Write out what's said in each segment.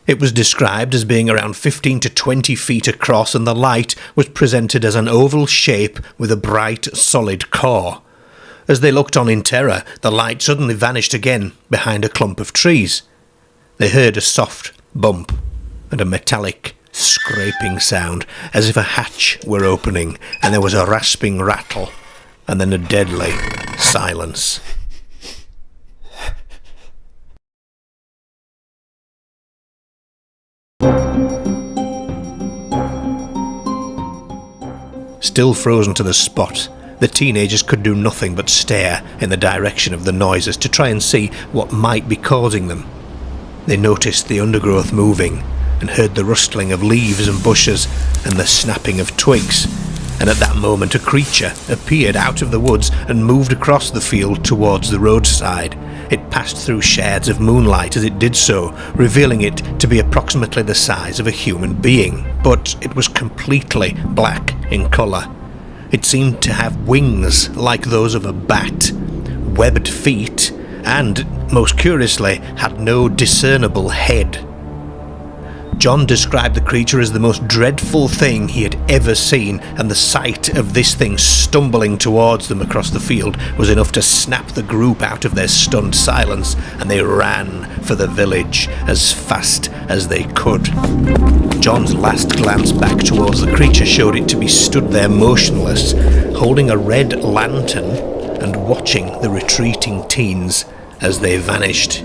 It was described as being around 15 to 20 feet across, and the light was presented as an oval shape with a bright, solid core. As they looked on in terror, the light suddenly vanished again behind a clump of trees. They heard a soft bump and a metallic scraping sound, as if a hatch were opening, and there was a rasping rattle, and then a deadly silence. Still frozen to the spot, the teenagers could do nothing but stare in the direction of the noises to try and see what might be causing them. They noticed the undergrowth moving, and heard the rustling of leaves and bushes and the snapping of twigs, and at that moment a creature appeared out of the woods and moved across the field towards the roadside. It passed through shades of moonlight as it did so, revealing it to be approximately the size of a human being, but it was completely black in colour. It seemed to have wings like those of a bat, webbed feet, and, most curiously, had no discernible head. John described the creature as the most dreadful thing he had ever seen, and the sight of this thing stumbling towards them across the field was enough to snap the group out of their stunned silence, and they ran for the village as fast as they could. John's last glance back towards the creature showed it to be stood there motionless, holding a red lantern and watching the retreating teens as they vanished.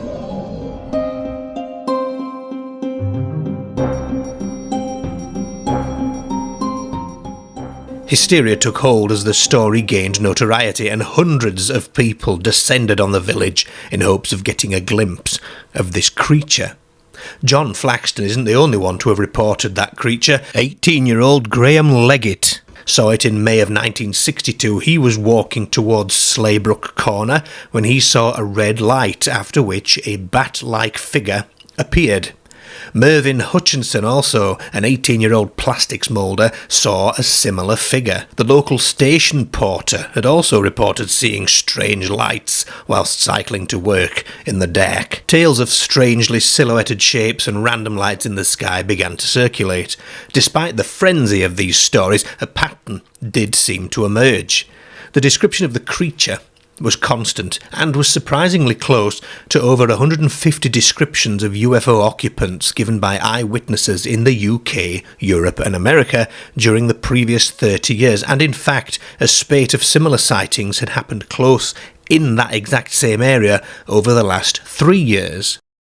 Hysteria took hold as the story gained notoriety, and hundreds of people descended on the village in hopes of getting a glimpse of this creature. John Flaxton isn't the only one to have reported that creature. 18-year-old Graham Leggett saw it in May of 1962. He was walking towards Slaybrook Corner when he saw a red light, after which a bat-like figure appeared. Mervyn Hutchinson, also an 18-year-old plastics moulder, saw a similar figure. The local station porter had also reported seeing strange lights whilst cycling to work in the dark. Tales of strangely silhouetted shapes and random lights in the sky began to circulate. Despite the frenzy of these stories, a pattern did seem to emerge. The description of the creature was constant and was surprisingly close to over 150 descriptions of UFO occupants given by eyewitnesses in the UK, Europe and America during the previous 30 years, and in fact a spate of similar sightings had happened close in that exact same area over the last 3 years.